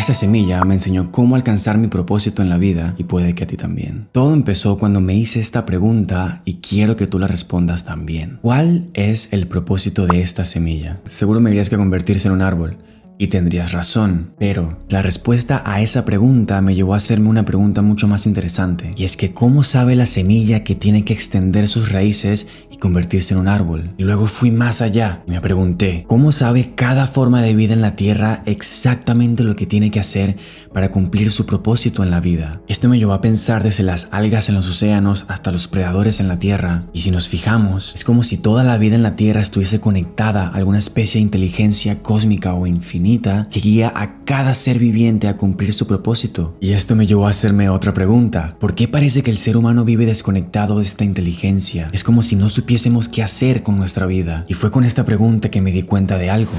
Esa semilla me enseñó cómo alcanzar mi propósito en la vida y puede que a ti también. Todo empezó cuando me hice esta pregunta y quiero que tú la respondas también. ¿Cuál es el propósito de esta semilla? Seguro me dirías que convertirse en un árbol. Y tendrías razón, pero la respuesta a esa pregunta me llevó a hacerme una pregunta mucho más interesante. Y es que ¿cómo sabe la semilla que tiene que extender sus raíces y convertirse en un árbol? Y luego fui más allá y me pregunté, ¿cómo sabe cada forma de vida en la tierra exactamente lo que tiene que hacer para cumplir su propósito en la vida? Esto me llevó a pensar desde las algas en los océanos hasta los predadores en la tierra. Y si nos fijamos, es como si toda la vida en la tierra estuviese conectada a alguna especie de inteligencia cósmica o infinita que guía a cada ser viviente a cumplir su propósito. Y esto me llevó a hacerme otra pregunta. ¿Por qué parece que el ser humano vive desconectado de esta inteligencia? Es como si no supiésemos qué hacer con nuestra vida. Y fue con esta pregunta que me di cuenta de algo.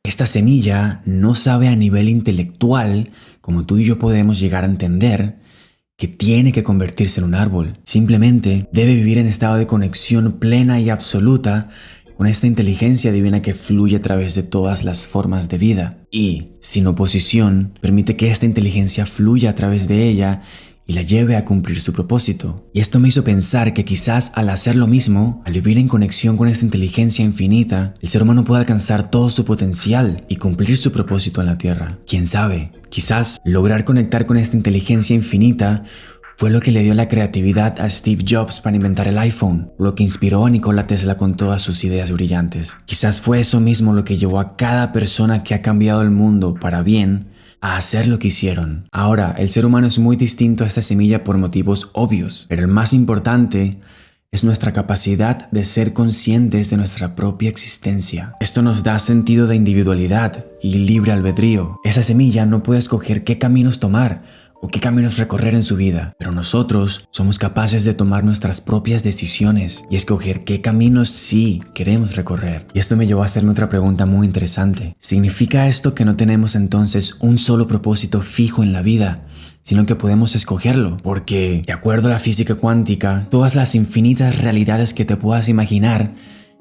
Esta semilla no sabe a nivel intelectual, como tú y yo podemos llegar a entender, que tiene que convertirse en un árbol. Simplemente debe vivir en estado de conexión plena y absoluta con esta inteligencia divina que fluye a través de todas las formas de vida. Y, sin oposición, permite que esta inteligencia fluya a través de ella y la lleve a cumplir su propósito. Y esto me hizo pensar que quizás al hacer lo mismo, al vivir en conexión con esta inteligencia infinita, el ser humano puede alcanzar todo su potencial y cumplir su propósito en la Tierra. ¿Quién sabe? Quizás lograr conectar con esta inteligencia infinita fue lo que le dio la creatividad a Steve Jobs para inventar el iPhone, lo que inspiró a Nikola Tesla con todas sus ideas brillantes. Quizás fue eso mismo lo que llevó a cada persona que ha cambiado el mundo para bien a hacer lo que hicieron. Ahora, el ser humano es muy distinto a esta semilla por motivos obvios, pero el más importante es nuestra capacidad de ser conscientes de nuestra propia existencia. Esto nos da sentido de individualidad y libre albedrío. Esa semilla no puede escoger qué caminos tomar o qué caminos recorrer en su vida, pero nosotros somos capaces de tomar nuestras propias decisiones y escoger qué caminos sí queremos recorrer. Y esto me llevó a hacerme otra pregunta muy interesante. ¿Significa esto que no tenemos entonces un solo propósito fijo en la vida, sino que podemos escogerlo? Porque, de acuerdo a la física cuántica, todas las infinitas realidades que te puedas imaginar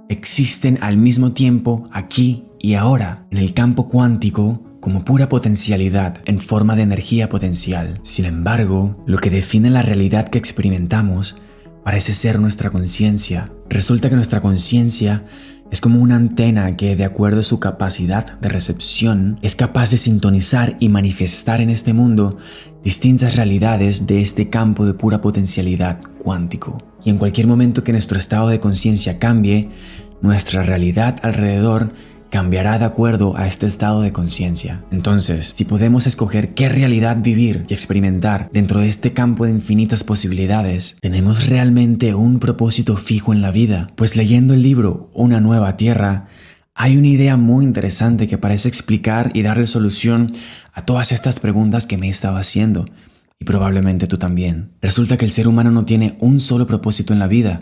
existen al mismo tiempo aquí y ahora, en el campo cuántico, como pura potencialidad en forma de energía potencial. Sin embargo, lo que define la realidad que experimentamos parece ser nuestra conciencia. Resulta que nuestra conciencia es como una antena que, de acuerdo a su capacidad de recepción, es capaz de sintonizar y manifestar en este mundo distintas realidades de este campo de pura potencialidad cuántico. Y en cualquier momento que nuestro estado de conciencia cambie, nuestra realidad alrededor cambiará de acuerdo a este estado de conciencia. Entonces, si podemos escoger qué realidad vivir y experimentar dentro de este campo de infinitas posibilidades, ¿tenemos realmente un propósito fijo en la vida? Pues leyendo el libro Una nueva tierra, hay una idea muy interesante que parece explicar y darle solución a todas estas preguntas que me he estado haciendo, y probablemente tú también. Resulta que el ser humano no tiene un solo propósito en la vida,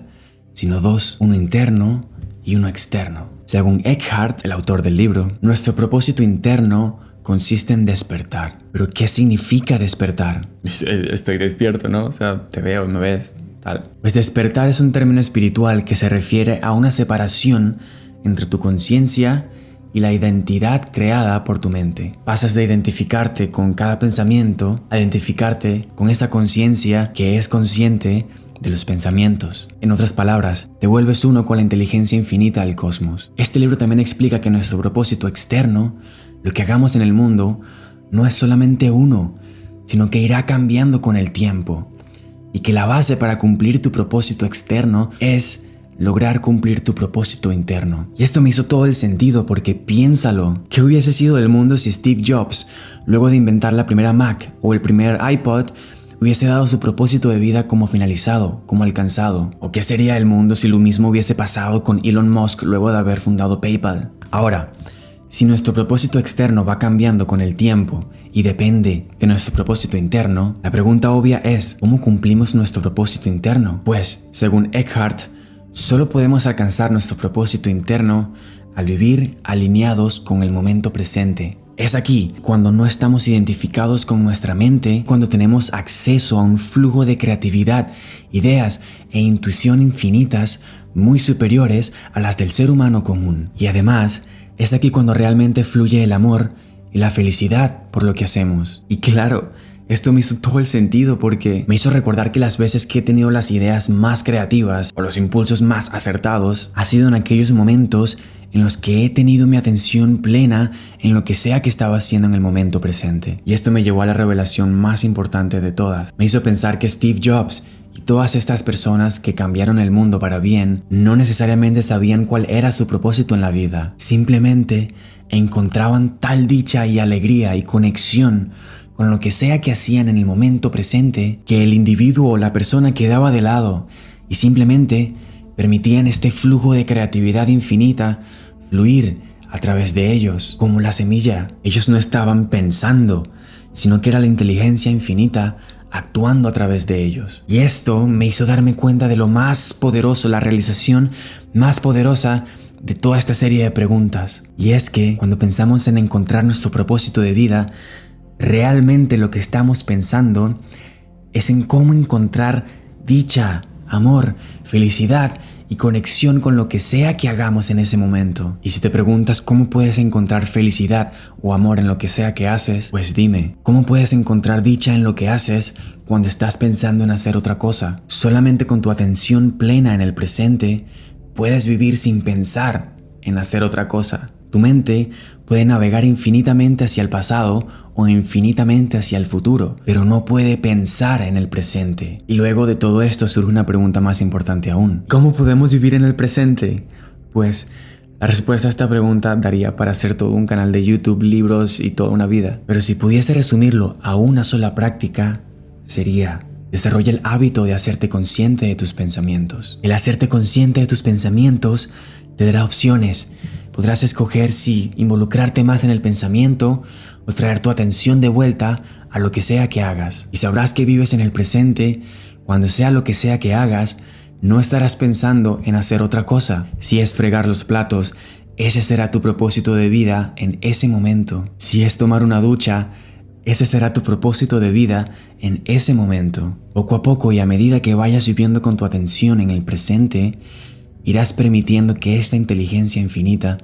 sino dos, uno interno y uno externo. Según Eckhart, el autor del libro, nuestro propósito interno consiste en despertar. ¿Pero qué significa despertar? Estoy despierto, ¿no? O sea, te veo, me ves, tal. Pues despertar es un término espiritual que se refiere a una separación entre tu conciencia y la identidad creada por tu mente. Pasas de identificarte con cada pensamiento a identificarte con esa conciencia que es consciente de los pensamientos. En otras palabras, te vuelves uno con la inteligencia infinita del cosmos. Este libro también explica que nuestro propósito externo, lo que hagamos en el mundo, no es solamente uno, sino que irá cambiando con el tiempo. Y que la base para cumplir tu propósito externo es lograr cumplir tu propósito interno. Y esto me hizo todo el sentido porque piénsalo, ¿qué hubiese sido el mundo si Steve Jobs, luego de inventar la primera Mac o el primer iPod, hubiese dado su propósito de vida como finalizado, como alcanzado? ¿O qué sería el mundo si lo mismo hubiese pasado con Elon Musk luego de haber fundado PayPal? Ahora, si nuestro propósito externo va cambiando con el tiempo y depende de nuestro propósito interno, la pregunta obvia es, ¿cómo cumplimos nuestro propósito interno? Pues, según Eckhart, solo podemos alcanzar nuestro propósito interno al vivir alineados con el momento presente. Es aquí cuando no estamos identificados con nuestra mente, cuando tenemos acceso a un flujo de creatividad, ideas e intuición infinitas muy superiores a las del ser humano común. Y además, es aquí cuando realmente fluye el amor y la felicidad por lo que hacemos. Y claro, esto me hizo todo el sentido porque me hizo recordar que las veces que he tenido las ideas más creativas o los impulsos más acertados ha sido en aquellos momentos en los que he tenido mi atención plena en lo que sea que estaba haciendo en el momento presente. Y esto me llevó a la revelación más importante de todas. Me hizo pensar que Steve Jobs y todas estas personas que cambiaron el mundo para bien no necesariamente sabían cuál era su propósito en la vida. Simplemente encontraban tal dicha y alegría y conexión con lo que sea que hacían en el momento presente que el individuo o la persona quedaba de lado y simplemente permitían este flujo de creatividad infinita fluir a través de ellos, como la semilla. Ellos no estaban pensando, sino que era la inteligencia infinita actuando a través de ellos. Y esto me hizo darme cuenta de lo más poderoso, la realización más poderosa de toda esta serie de preguntas. Y es que cuando pensamos en encontrar nuestro propósito de vida, realmente lo que estamos pensando es en cómo encontrar dicha, amor, felicidad y conexión con lo que sea que hagamos en ese momento. Y si te preguntas cómo puedes encontrar felicidad o amor en lo que sea que haces, pues dime, ¿cómo puedes encontrar dicha en lo que haces cuando estás pensando en hacer otra cosa? Solamente con tu atención plena en el presente puedes vivir sin pensar en hacer otra cosa. Tu mente puede navegar infinitamente hacia el pasado o infinitamente hacia el futuro, pero no puede pensar en el presente. Y luego de todo esto surge una pregunta más importante aún. ¿Cómo podemos vivir en el presente? Pues la respuesta a esta pregunta daría para hacer todo un canal de YouTube, libros y toda una vida. Pero si pudiese resumirlo a una sola práctica, sería: desarrolla el hábito de hacerte consciente de tus pensamientos. El hacerte consciente de tus pensamientos te dará opciones. Podrás escoger si involucrarte más en el pensamiento o traer tu atención de vuelta a lo que sea que hagas. Y sabrás que vives en el presente cuando sea lo que sea que hagas. No estarás pensando en hacer otra cosa. Si es fregar los platos, ese será tu propósito de vida en ese momento. Si es tomar una ducha, ese será tu propósito de vida en ese momento. Poco a poco y a medida que vayas viviendo con tu atención en el presente, irás permitiendo que esta inteligencia infinita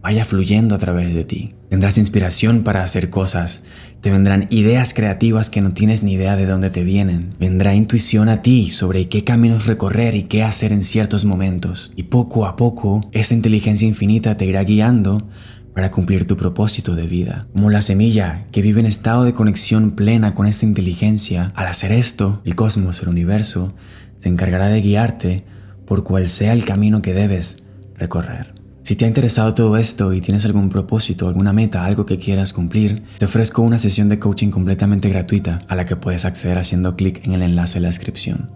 vaya fluyendo a través de ti. Tendrás inspiración para hacer cosas. Te vendrán ideas creativas que no tienes ni idea de dónde te vienen. Vendrá intuición a ti sobre qué caminos recorrer y qué hacer en ciertos momentos. Y poco a poco, esta inteligencia infinita te irá guiando para cumplir tu propósito de vida. Como la semilla que vive en estado de conexión plena con esta inteligencia, al hacer esto, el cosmos, el universo, se encargará de guiarte por cual sea el camino que debes recorrer. Si te ha interesado todo esto y tienes algún propósito, alguna meta, algo que quieras cumplir, te ofrezco una sesión de coaching completamente gratuita a la que puedes acceder haciendo clic en el enlace en la descripción.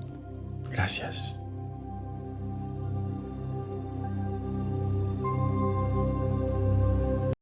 Gracias.